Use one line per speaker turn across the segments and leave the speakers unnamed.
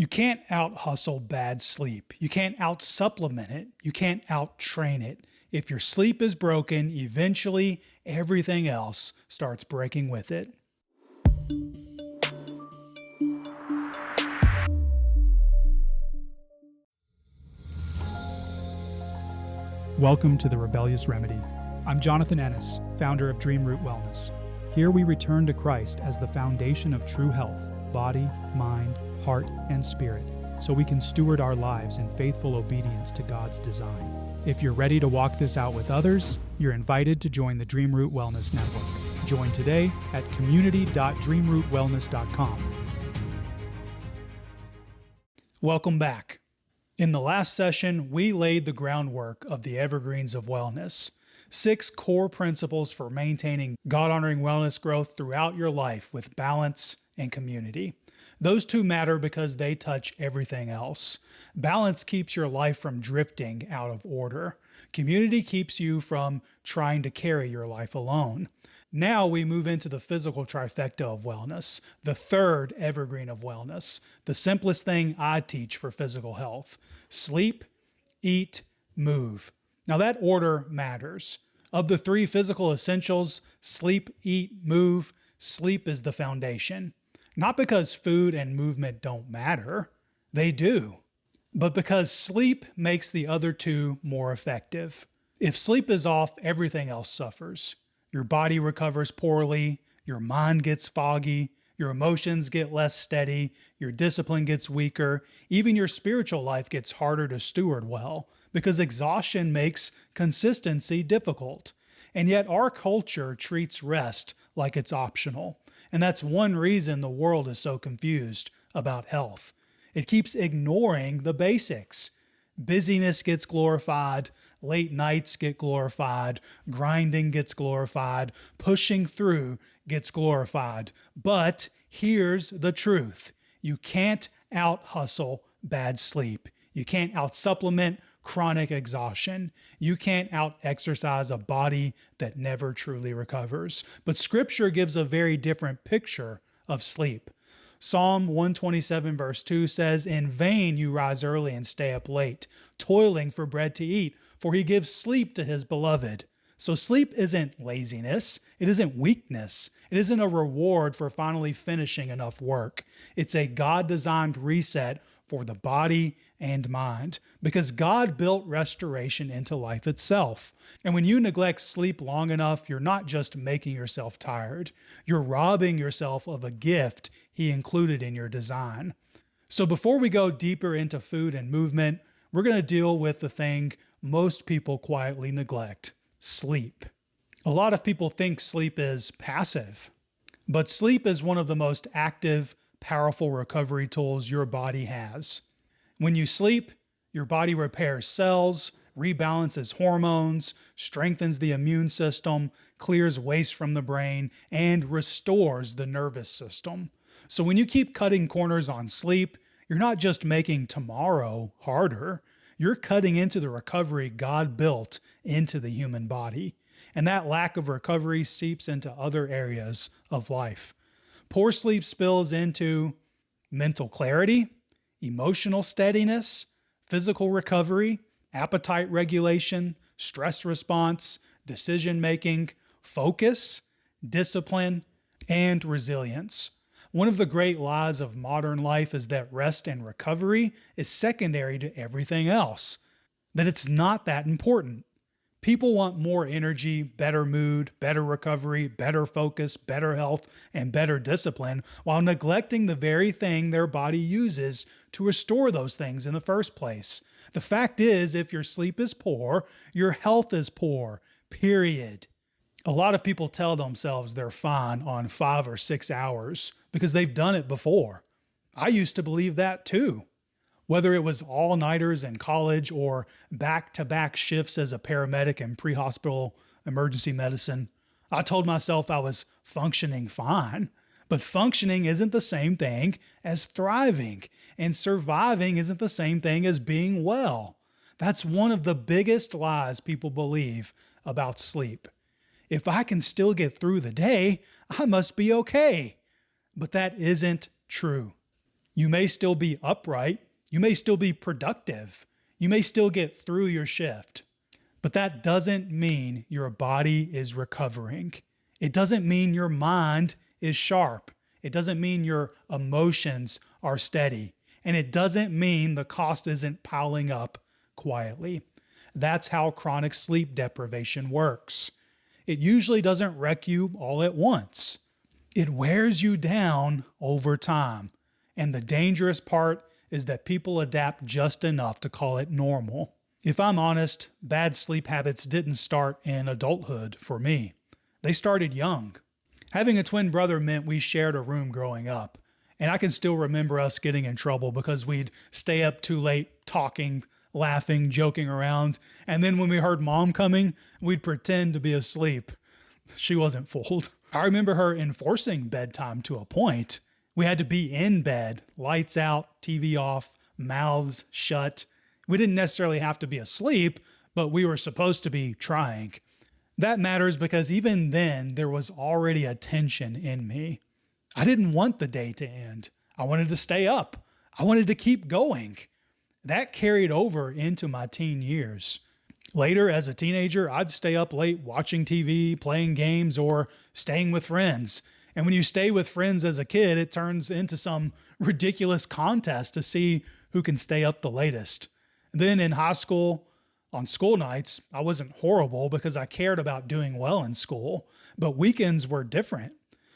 You can't out-hustle bad sleep. You can't out-supplement it. You can't out-train it. If your sleep is broken, eventually everything else starts breaking with it. Welcome to the Rebellious Remedy. I'm Jonathan Ennis, founder of Dream Root Wellness. Here we return to Christ as the foundation of true health, body, mind, heart, and spirit, so we can steward our lives in faithful obedience to God's design. If you're ready to walk this out with others, you're invited to join the Dream Root Wellness Network. Join today at community.dreamrootwellness.com. Welcome back. In the last session, we laid the groundwork of the evergreens of wellness, 6 core principles for maintaining God-honoring wellness growth throughout your life with balance and community. Those two matter because they touch everything else. Balance keeps your life from drifting out of order. Community keeps you from trying to carry your life alone. Now we move into the physical trifecta of wellness, the third evergreen of wellness, the simplest thing I teach for physical health: sleep, eat, move. Now that order matters. Of the 3 physical essentials, sleep, eat, move, sleep is the foundation. Not because food and movement don't matter, they do, but because sleep makes the other 2 more effective. If sleep is off, everything else suffers. Your body recovers poorly, your mind gets foggy, your emotions get less steady, your discipline gets weaker, even your spiritual life gets harder to steward well, because exhaustion makes consistency difficult. And yet our culture treats rest like it's optional. And that's one reason the world is so confused about health. It keeps ignoring the basics. Busyness gets glorified, late nights get glorified, grinding gets glorified, pushing through gets glorified. But here's the truth. You can't out-hustle bad sleep. You can't out-supplement chronic exhaustion. You can't out-exercise a body that never truly recovers. But Scripture gives a very different picture of sleep. Psalm 127 verse 2 says, "In vain you rise early and stay up late, toiling for bread to eat, for he gives sleep to his beloved." So sleep isn't laziness. It isn't weakness. It isn't a reward for finally finishing enough work. It's a God-designed reset for the body and mind, because God built restoration into life itself. And when you neglect sleep long enough, you're not just making yourself tired. You're robbing yourself of a gift He included in your design. So before we go deeper into food and movement, we're going to deal with the thing most people quietly neglect: sleep. A lot of people think sleep is passive, but sleep is one of the most active, powerful recovery tools your body has. When you sleep, your body repairs cells, rebalances hormones, strengthens the immune system, clears waste from the brain, and restores the nervous system. So when you keep cutting corners on sleep, you're not just making tomorrow harder, you're cutting into the recovery God built into the human body. And that lack of recovery seeps into other areas of life. Poor sleep spills into mental clarity, emotional steadiness, physical recovery, appetite regulation, stress response, decision-making, focus, discipline, and resilience. One of the great lies of modern life is that rest and recovery is secondary to everything else, that it's not that important. People want more energy, better mood, better recovery, better focus, better health, and better discipline, while neglecting the very thing their body uses to restore those things in the first place. The fact is, if your sleep is poor, your health is poor, period. A lot of people tell themselves they're fine on 5 or 6 hours because they've done it before. I used to believe that too. Whether it was all-nighters in college or back-to-back shifts as a paramedic in pre-hospital emergency medicine, I told myself I was functioning fine. But functioning isn't the same thing as thriving, and surviving isn't the same thing as being well. That's one of the biggest lies people believe about sleep. If I can still get through the day, I must be okay. But that isn't true. You may still be upright. You may still be productive. You may still get through your shift. But that doesn't mean your body is recovering. It doesn't mean your mind is sharp. It doesn't mean your emotions are steady. And it doesn't mean the cost isn't piling up quietly. That's how chronic sleep deprivation works. It usually doesn't wreck you all at once. It wears you down over time. And the dangerous part is that people adapt just enough to call it normal. If I'm honest, bad sleep habits didn't start in adulthood for me. They started young. Having a twin brother meant we shared a room growing up. And I can still remember us getting in trouble because we'd stay up too late talking, laughing, joking around. And then when we heard mom coming, we'd pretend to be asleep. She wasn't fooled. I remember her enforcing bedtime to a point. We had to be in bed, lights out, TV off, mouths shut. We didn't necessarily have to be asleep, but we were supposed to be trying. That matters because even then, there was already a tension in me. I didn't want the day to end. I wanted to stay up. I wanted to keep going. That carried over into my teen years. Later, as a teenager, I'd stay up late watching TV, playing games, or staying with friends. And when you stay with friends as a kid, it turns into some ridiculous contest to see who can stay up the latest. Then in high school, on school nights, I wasn't horrible because I cared about doing well in school, but weekends were different.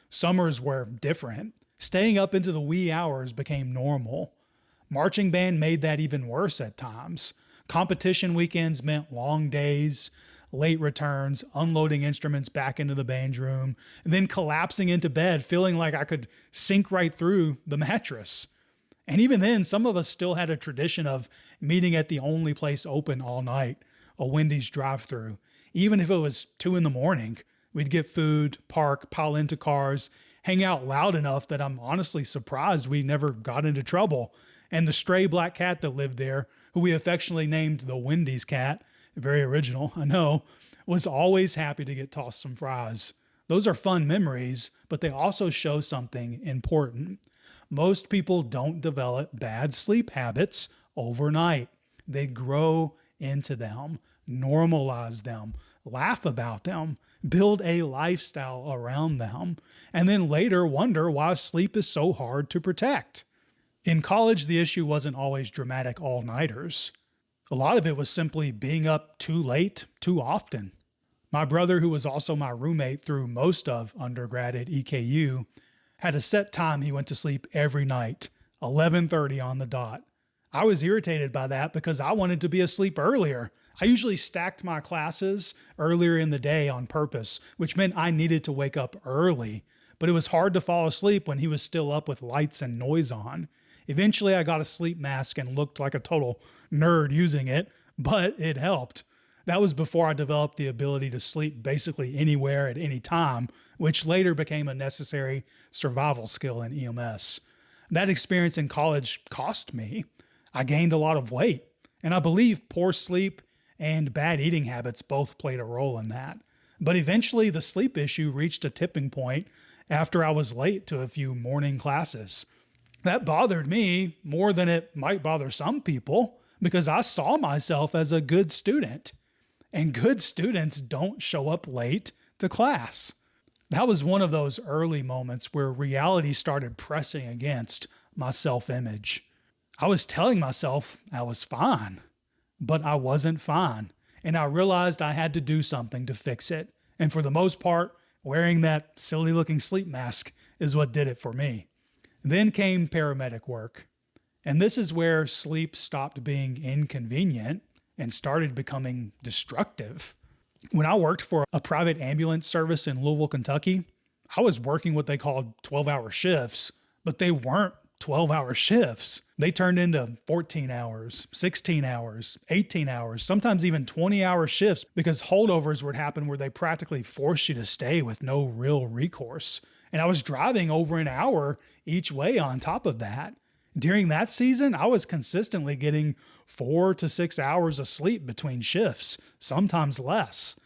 Summers were different. Staying up into the wee hours became normal. Marching band made that even worse at times. Competition weekends meant long days, late returns, unloading instruments back into the band room, and then collapsing into bed feeling like I could sink right through the mattress. And even then, some of us still had a tradition of meeting at the only place open all night, a Wendy's drive-thru. Even if it was 2 a.m, we'd get food, park, pile into cars, hang out loud enough that I'm honestly surprised we never got into trouble. And the stray black cat that lived there, who we affectionately named the Wendy's cat, very original, I know, was always happy to get tossed some fries. Those are fun memories, but they also show something important. Most people don't develop bad sleep habits overnight. They grow into them, normalize them, laugh about them, build a lifestyle around them, and then later wonder why sleep is so hard to protect. In college, the issue wasn't always dramatic all-nighters. A lot of it was simply being up too late, too often. My brother, who was also my roommate through most of undergrad at EKU, had a set time he went to sleep every night, 11:30 on the dot. I was irritated by that because I wanted to be asleep earlier. I usually stacked my classes earlier in the day on purpose, which meant I needed to wake up early, but it was hard to fall asleep when he was still up with lights and noise on. Eventually, I got a sleep mask and looked like a total nerd using it, but it helped. That was before I developed the ability to sleep basically anywhere at any time, which later became a necessary survival skill in EMS. That experience in college cost me. I gained a lot of weight, and I believe poor sleep and bad eating habits both played a role in that. But eventually, the sleep issue reached a tipping point after I was late to a few morning classes. That bothered me more than it might bother some people because I saw myself as a good student. And good students don't show up late to class. That was one of those early moments where reality started pressing against my self-image. I was telling myself I was fine, but I wasn't fine. And I realized I had to do something to fix it. And for the most part, wearing that silly-looking sleep mask is what did it for me. Then came paramedic work. And this is where sleep stopped being inconvenient and started becoming destructive. When I worked for a private ambulance service in Louisville, Kentucky, I was working what they called 12-hour shifts, but they weren't 12-hour shifts. They turned into 14 hours, 16 hours, 18 hours, sometimes even 20-hour shifts because holdovers would happen where they practically forced you to stay with no real recourse. And I was driving over an hour each way on top of that. During that season, I was consistently getting 4 to 6 hours of sleep between shifts, sometimes less.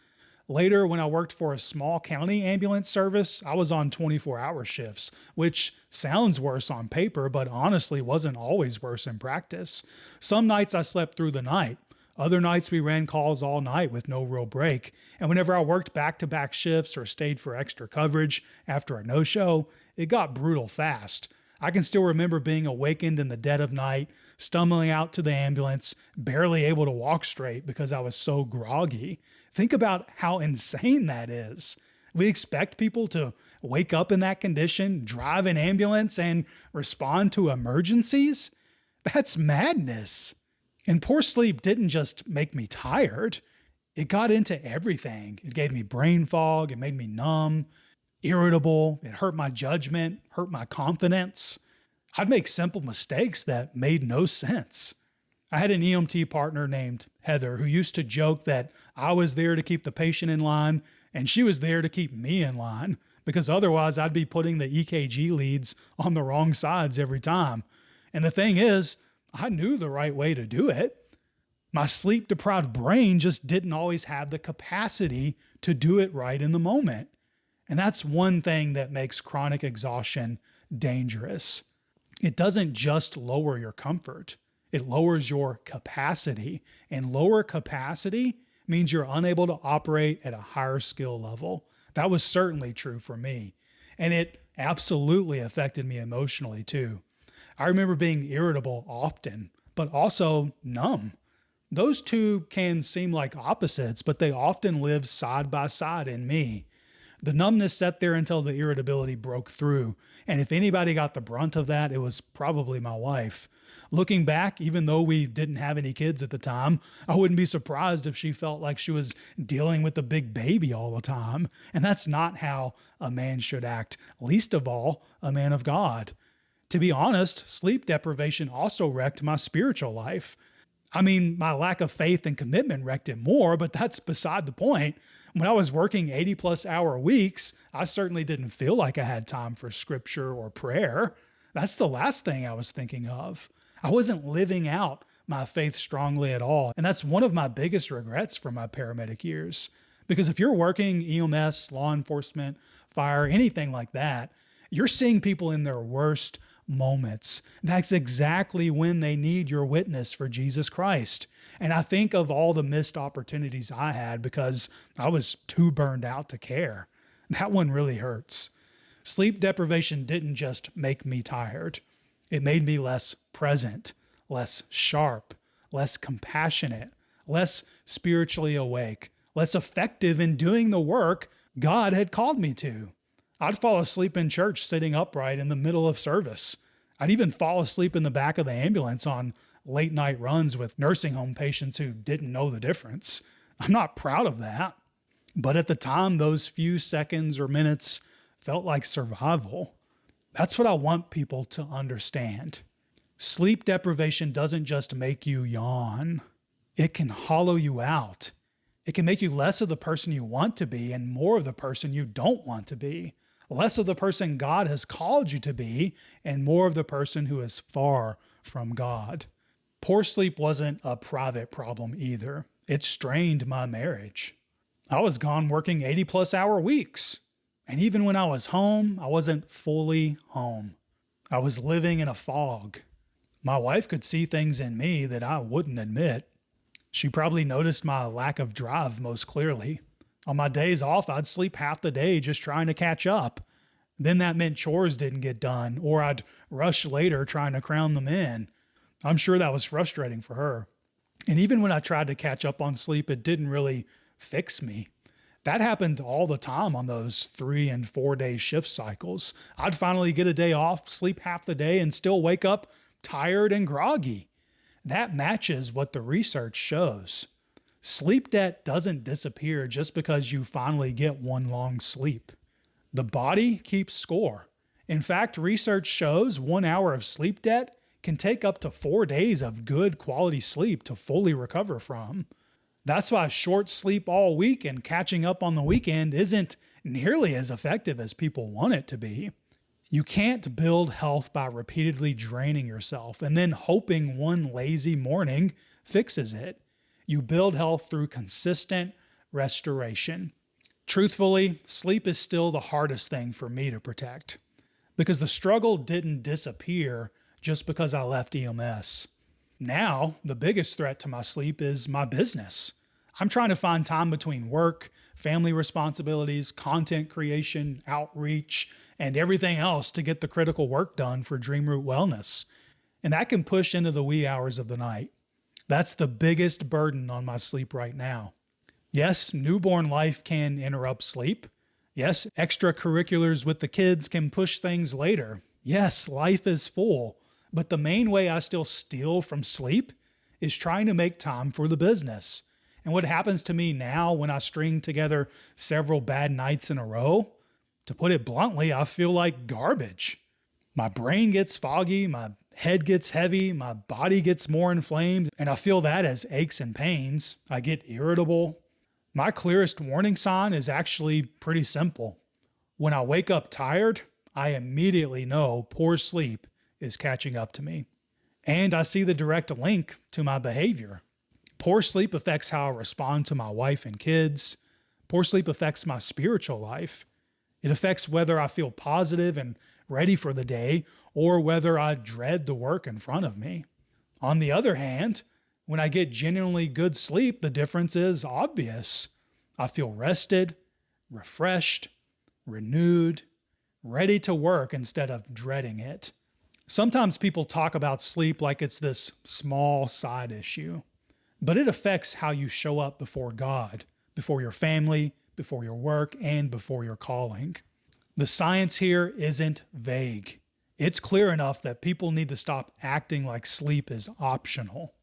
Later, when I worked for a small county ambulance service, I was on 24-hour shifts, which sounds worse on paper, but honestly wasn't always worse in practice. Some nights I slept through the night. Other nights we ran calls all night with no real break. And whenever I worked back-to-back shifts or stayed for extra coverage after a no-show, it got brutal fast. I can still remember being awakened in the dead of night, stumbling out to the ambulance, barely able to walk straight because I was so groggy. Think about how insane that is. We expect people to wake up in that condition, drive an ambulance, and respond to emergencies? That's madness. And poor sleep didn't just make me tired. It got into everything. It gave me brain fog. It made me numb, irritable. It hurt my judgment, hurt my confidence. I'd make simple mistakes that made no sense. I had an EMT partner named Heather who used to joke that I was there to keep the patient in line and she was there to keep me in line because otherwise I'd be putting the EKG leads on the wrong sides every time. And the thing is, I knew the right way to do it. My sleep-deprived brain just didn't always have the capacity to do it right in the moment. And that's one thing that makes chronic exhaustion dangerous. It doesn't just lower your comfort. It lowers your capacity, and lower capacity means you're unable to operate at a higher skill level. That was certainly true for me, and it absolutely affected me emotionally too. I remember being irritable often, but also numb. Those two can seem like opposites, but they often live side by side in me. The numbness sat there until the irritability broke through, and if anybody got the brunt of that, it was probably my wife. Looking back, even though we didn't have any kids at the time, I wouldn't be surprised if she felt like she was dealing with a big baby all the time. And that's not how a man should act, least of all, a man of God. To be honest, sleep deprivation also wrecked my spiritual life. I mean, my lack of faith and commitment wrecked it more, but that's beside the point. When I was working 80-plus hour weeks, I certainly didn't feel like I had time for scripture or prayer. That's the last thing I was thinking of. I wasn't living out my faith strongly at all. And that's one of my biggest regrets from my paramedic years. Because if you're working EMS, law enforcement, fire, anything like that, you're seeing people in their worst moments. That's exactly when they need your witness for Jesus Christ. And I think of all the missed opportunities I had because I was too burned out to care. That one really hurts. Sleep deprivation didn't just make me tired. It made me less present, less sharp, less compassionate, less spiritually awake, less effective in doing the work God had called me to. I'd fall asleep in church sitting upright in the middle of service. I'd even fall asleep in the back of the ambulance on late night runs with nursing home patients who didn't know the difference. I'm not proud of that. But at the time, those few seconds or minutes felt like survival. That's what I want people to understand. Sleep deprivation doesn't just make you yawn. It can hollow you out. It can make you less of the person you want to be and more of the person you don't want to be. Less of the person God has called you to be and more of the person who is far from God. Poor sleep wasn't a private problem either. It strained my marriage. I was gone working 80-plus hour weeks. And even when I was home, I wasn't fully home. I was living in a fog. My wife could see things in me that I wouldn't admit. She probably noticed my lack of drive most clearly. On my days off, I'd sleep half the day just trying to catch up. Then that meant chores didn't get done, or I'd rush later trying to cram them in. I'm sure that was frustrating for her. And even when I tried to catch up on sleep, it didn't really fix me. That happened all the time on those 3 and 4 day shift cycles. I'd finally get a day off, sleep half the day, and still wake up tired and groggy. That matches what the research shows. Sleep debt doesn't disappear just because you finally get one long sleep. The body keeps score. In fact, research shows 1 hour of sleep debt can take up to 4 days of good quality sleep to fully recover from. That's why short sleep all week and catching up on the weekend isn't nearly as effective as people want it to be. You can't build health by repeatedly draining yourself and then hoping one lazy morning fixes it. You build health through consistent restoration. Truthfully, sleep is still the hardest thing for me to protect because the struggle didn't disappear just because I left EMS. Now, the biggest threat to my sleep is my business. I'm trying to find time between work, family responsibilities, content creation, outreach, and everything else to get the critical work done for Dreamroot Wellness. And that can push into the wee hours of the night. That's the biggest burden on my sleep right now. Yes, newborn life can interrupt sleep. Yes, extracurriculars with the kids can push things later. Yes, life is full. But the main way I still steal from sleep is trying to make time for the business. And what happens to me now when I string together several bad nights in a row? To put it bluntly, I feel like garbage. My brain gets foggy, my head gets heavy, my body gets more inflamed, and I feel that as aches and pains. I get irritable. My clearest warning sign is actually pretty simple. When I wake up tired, I immediately know poor sleep is catching up to me. And I see the direct link to my behavior. Poor sleep affects how I respond to my wife and kids. Poor sleep affects my spiritual life. It affects whether I feel positive and ready for the day or whether I dread the work in front of me. On the other hand, when I get genuinely good sleep, the difference is obvious. I feel rested, refreshed, renewed, ready to work instead of dreading it. Sometimes people talk about sleep like it's this small side issue, but it affects how you show up before God, before your family, before your work, and before your calling. The science here isn't vague. It's clear enough that people need to stop acting like sleep is optional.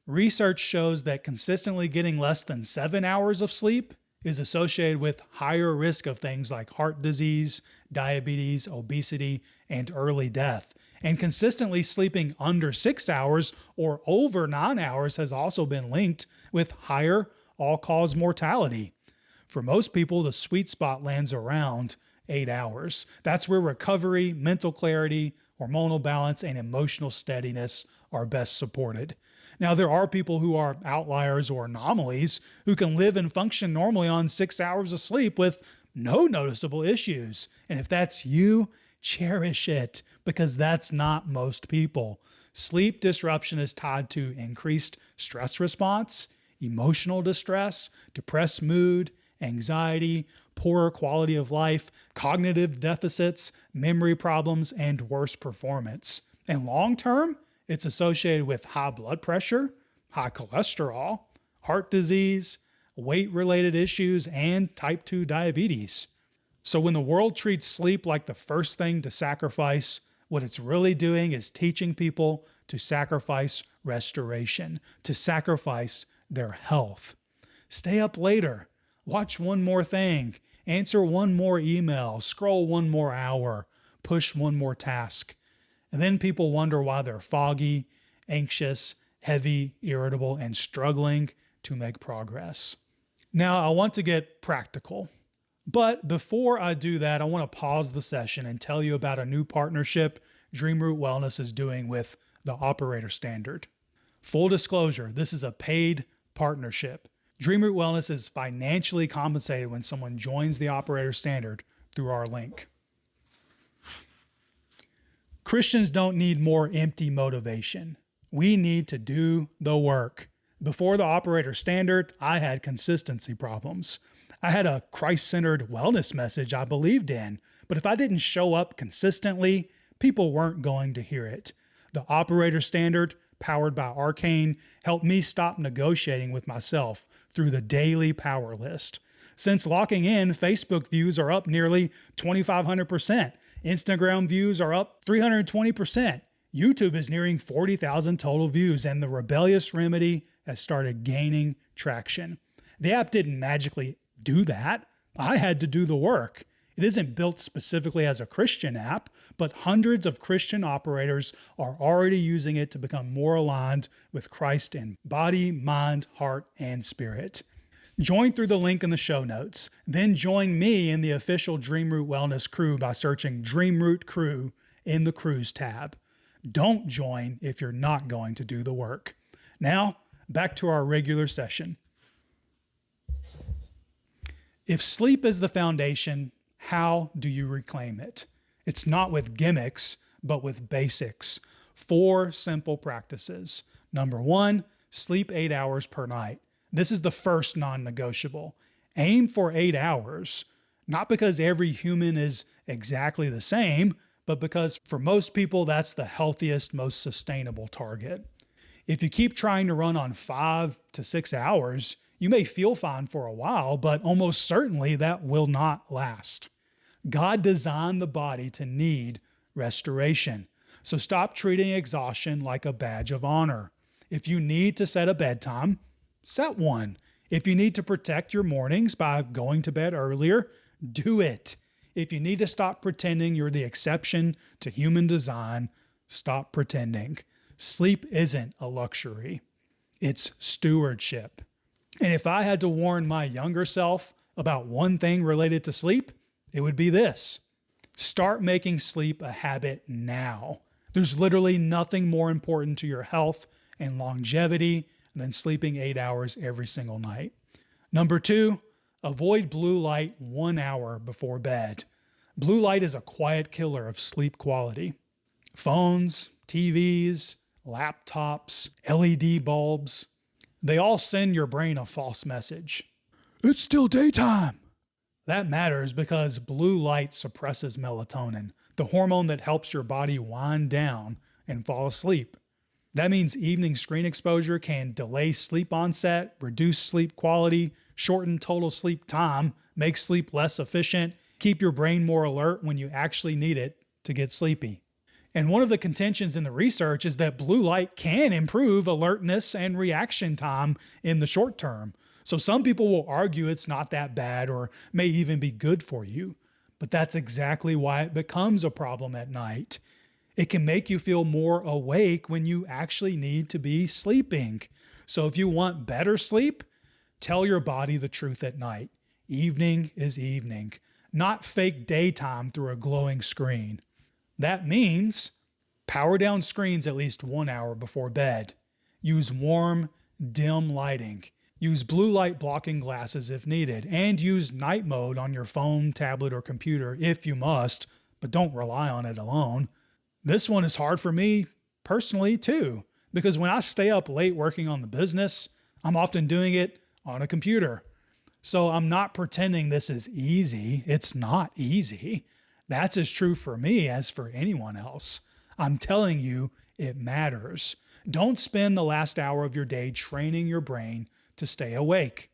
Research shows that consistently getting less than 7 hours of sleep is associated with higher risk of things like heart disease, diabetes, obesity, and early death. And consistently sleeping under 6 hours or over 9 hours has also been linked with higher all-cause mortality. For most people, the sweet spot lands around 8 hours. That's where recovery, mental clarity, hormonal balance, and emotional steadiness are best supported. Now, there are people who are outliers or anomalies who can live and function normally on 6 hours of sleep with no noticeable issues. And if that's you, cherish it, because that's not most people. Sleep disruption is tied to increased stress response, emotional distress, depressed mood, anxiety, poorer quality of life, cognitive deficits, memory problems, and worse performance. And long term, it's associated with high blood pressure, high cholesterol, heart disease, weight-related issues, and type 2 diabetes. So when the world treats sleep like the first thing to sacrifice, what it's really doing is teaching people to sacrifice restoration, to sacrifice their health. Stay up later, watch one more thing, answer one more email, scroll one more hour, push one more task. And then people wonder why they're foggy, anxious, heavy, irritable, and struggling to make progress. Now, I want to get practical. But before I do that, I want to pause the session and tell you about a new partnership Dreamroot Wellness is doing with the Operator Standard. Full disclosure, this is a paid partnership. Dreamroot Wellness is financially compensated when someone joins the Operator Standard through our link. Christians don't need more empty motivation. We need to do the work. Before the Operator Standard, I had consistency problems. I had a Christ-centered wellness message I believed in, but if I didn't show up consistently, people weren't going to hear it. The Operator Standard, powered by Arcane, helped me stop negotiating with myself through the daily power list. Since locking in, Facebook views are up nearly 2,500%. Instagram views are up 320%. YouTube is nearing 40,000 total views, and the Rebellious Remedy has started gaining traction. The app didn't magically do that. I had to do the work. It isn't built specifically as a Christian app, but hundreds of Christian operators are already using it to become more aligned with Christ in body, mind, heart, and spirit. Join through the link in the show notes. Then join me in the official Dreamroot Wellness crew by searching Dreamroot Crew in the Crews tab. Don't join if you're not going to do the work. Now, back to our regular session. If sleep is the foundation, how do you reclaim it? It's not with gimmicks, but with basics. 4 simple practices. Number 1, sleep 8 hours per night. This is the first non-negotiable. Aim for 8 hours, not because every human is exactly the same, but because for most people, that's the healthiest, most sustainable target. If you keep trying to run on 5 to 6 hours, you may feel fine for a while, but almost certainly that will not last. God designed the body to need restoration. So stop treating exhaustion like a badge of honor. If you need to set a bedtime, set one. If you need to protect your mornings by going to bed earlier, do it. If you need to stop pretending you're the exception to human design, stop pretending. Sleep isn't a luxury. It's stewardship. And if I had to warn my younger self about one thing related to sleep, it would be this. Start making sleep a habit now. There's literally nothing more important to your health and longevity than sleeping 8 hours every single night. Number 2, avoid blue light 1 hour before bed. Blue light is a quiet killer of sleep quality. Phones, TVs, laptops, LED bulbs, they all send your brain a false message. It's still daytime. That matters because blue light suppresses melatonin, the hormone that helps your body wind down and fall asleep. That means evening screen exposure can delay sleep onset, reduce sleep quality, shorten total sleep time, make sleep less efficient, keep your brain more alert when you actually need it to get sleepy. And one of the contentions in the research is that blue light can improve alertness and reaction time in the short term. So some people will argue it's not that bad or may even be good for you. But that's exactly why it becomes a problem at night. It can make you feel more awake when you actually need to be sleeping. So if you want better sleep, tell your body the truth at night. Evening is evening, not fake daytime through a glowing screen. That means power down screens at least 1 hour before bed. Use warm, dim lighting. Use blue light blocking glasses if needed, and use night mode on your phone, tablet, or computer if you must, but don't rely on it alone. This one is hard for me personally too, because when I stay up late working on the business, I'm often doing it on a computer. So I'm not pretending this is easy. It's not easy. That's as true for me as for anyone else. I'm telling you, it matters. Don't spend the last hour of your day training your brain to stay awake.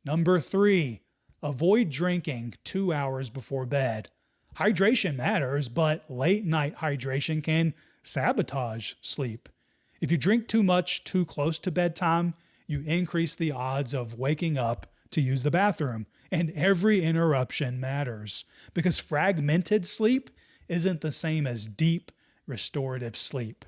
Number 3, avoid drinking 2 hours before bed. Hydration matters, but late night hydration can sabotage sleep. If you drink too much too close to bedtime, you increase the odds of waking up to use the bathroom. And every interruption matters because fragmented sleep isn't the same as deep, restorative sleep.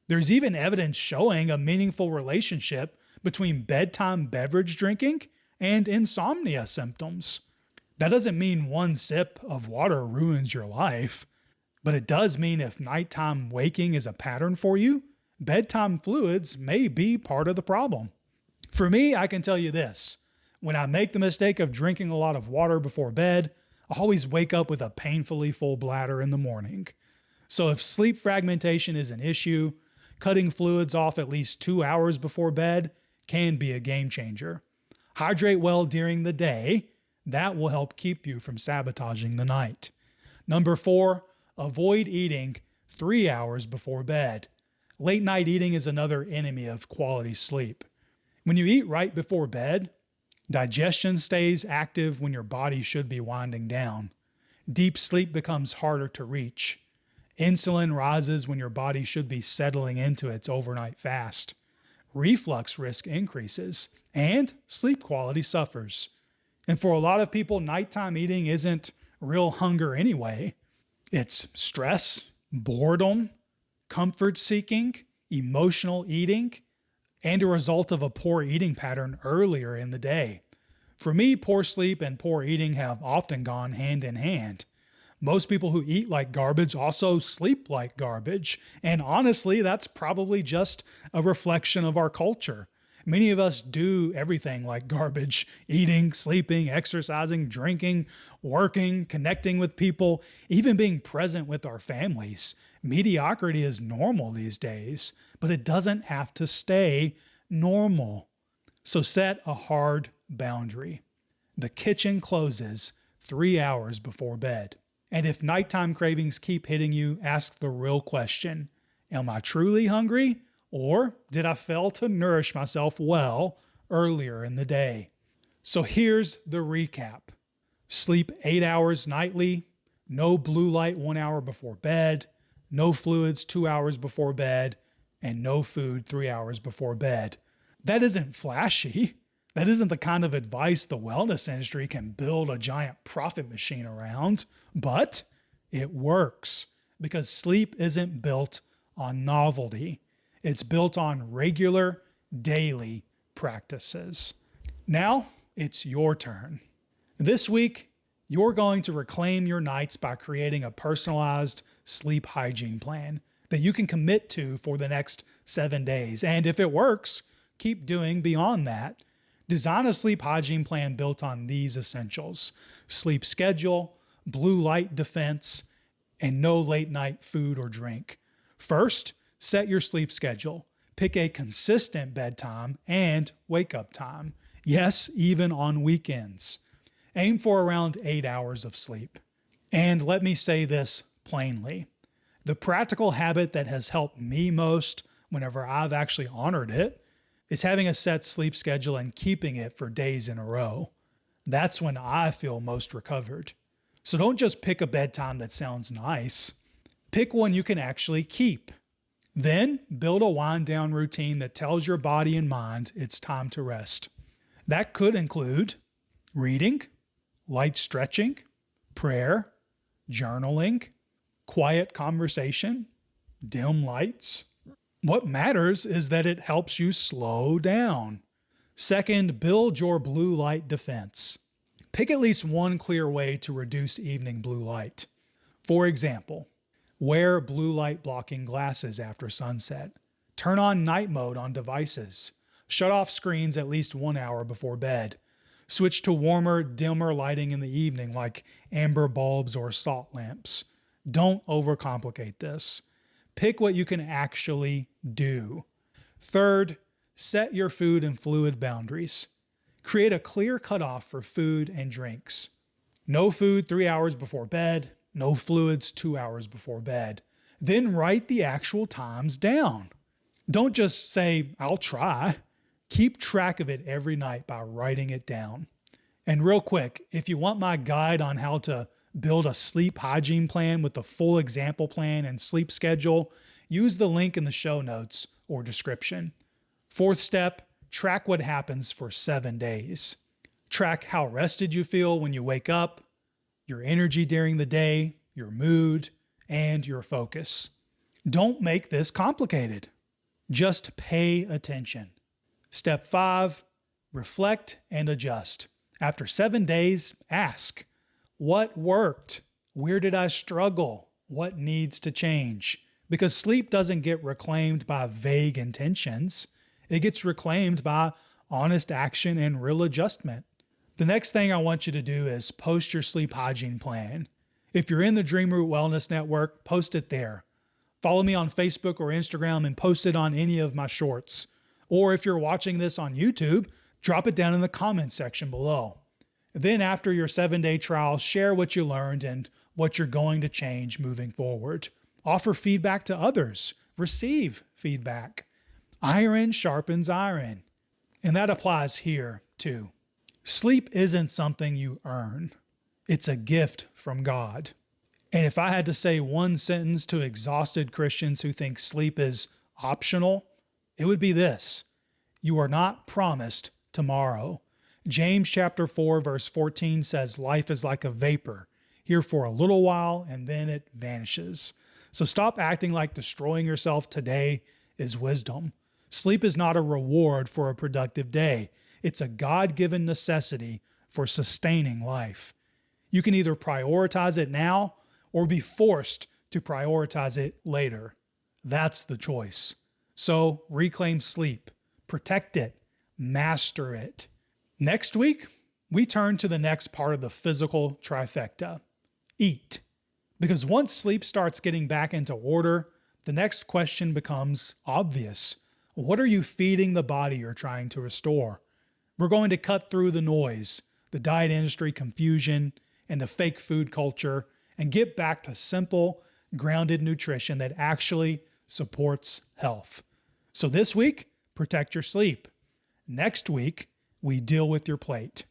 There's even evidence showing a meaningful relationship between bedtime beverage drinking and insomnia symptoms. That doesn't mean one sip of water ruins your life, but it does mean if nighttime waking is a pattern for you, bedtime fluids may be part of the problem. For me, I can tell you this. When I make the mistake of drinking a lot of water before bed, I always wake up with a painfully full bladder in the morning. So if sleep fragmentation is an issue, cutting fluids off at least 2 hours before bed can be a game changer. Hydrate well during the day. That will help keep you from sabotaging the night. Number 4, avoid eating 3 hours before bed. Late night eating is another enemy of quality sleep. When you eat right before bed, digestion stays active when your body should be winding down. Deep sleep becomes harder to reach. Insulin rises when your body should be settling into its overnight fast. Reflux risk increases, and sleep quality suffers. And for a lot of people, nighttime eating isn't real hunger anyway. It's stress, boredom, comfort seeking, emotional eating, and a result of a poor eating pattern earlier in the day. For me, poor sleep and poor eating have often gone hand in hand. Most people who eat like garbage also sleep like garbage, and honestly, that's probably just a reflection of our culture. Many of us do everything like garbage: eating, sleeping, exercising, drinking, working, connecting with people, even being present with our families. Mediocrity is normal these days, but it doesn't have to stay normal. So set a hard boundary. The kitchen closes 3 hours before bed. And if nighttime cravings keep hitting you, ask the real question: am I truly hungry? Or did I fail to nourish myself well earlier in the day? So here's the recap. Sleep 8 hours nightly, no blue light 1 hour before bed, no fluids 2 hours before bed, and no food 3 hours before bed. That isn't flashy. That isn't the kind of advice the wellness industry can build a giant profit machine around, but it works because sleep isn't built on novelty. It's built on regular, daily practices. Now, it's your turn. This week, you're going to reclaim your nights by creating a personalized sleep hygiene plan that you can commit to for the next 7 days. And if it works, keep doing beyond that. Design a sleep hygiene plan built on these essentials: sleep schedule, blue light defense, and no late night food or drink. First, set your sleep schedule. Pick a consistent bedtime and wake up time. Yes, even on weekends. Aim for around 8 hours of sleep. And let me say this plainly. The practical habit that has helped me most whenever I've actually honored it is having a set sleep schedule and keeping it for days in a row. That's when I feel most recovered. So don't just pick a bedtime that sounds nice. Pick one you can actually keep. Then build a wind down routine that tells your body and mind it's time to rest. That could include reading, light stretching, prayer, journaling, quiet conversation, dim lights. What matters is that it helps you slow down. Second, build your blue light defense. Pick at least one clear way to reduce evening blue light. For example, wear blue light blocking glasses after sunset. Turn on night mode on devices. Shut off screens at least 1 hour before bed. Switch to warmer, dimmer lighting in the evening like amber bulbs or salt lamps. Don't overcomplicate this. Pick what you can actually do. Third, set your food and fluid boundaries. Create a clear cutoff for food and drinks. No food 3 hours before bed. No fluids 2 hours before bed. Then write the actual times down. Don't just say, I'll try. Keep track of it every night by writing it down. And real quick, if you want my guide on how to build a sleep hygiene plan with the full example plan and sleep schedule, use the link in the show notes or description. Fourth step, track what happens for 7 days. Track how rested you feel when you wake up, your energy during the day, your mood, and your focus. Don't make this complicated. Just pay attention. Step 5, reflect and adjust. After 7 days, ask, what worked? Where did I struggle? What needs to change? Because sleep doesn't get reclaimed by vague intentions. It gets reclaimed by honest action and real adjustment. The next thing I want you to do is post your sleep hygiene plan. If you're in the Dream Root Wellness Network, post it there. Follow me on Facebook or Instagram and post it on any of my shorts. Or if you're watching this on YouTube, drop it down in the comments section below. Then after your 7-day trial, share what you learned and what you're going to change moving forward. Offer feedback to others. Receive feedback. Iron sharpens iron. And that applies here too. Sleep isn't something you earn. It's a gift from God. And if I had to say one sentence to exhausted Christians who think sleep is optional, it would be this: you are not promised tomorrow. James chapter 4 verse 14 says life is like a vapor, here for a little while and then it vanishes. So stop acting like destroying yourself today is wisdom. Sleep is not a reward for a productive day. It's a God-given necessity for sustaining life. You can either prioritize it now or be forced to prioritize it later. That's the choice. So reclaim sleep, protect it, master it. Next week, we turn to the next part of the physical trifecta: eat. Because once sleep starts getting back into order, the next question becomes obvious. What are you feeding the body you're trying to restore? We're going to cut through the noise, the diet industry confusion, and the fake food culture, and get back to simple, grounded nutrition that actually supports health. So this week, protect your sleep. Next week, we deal with your plate.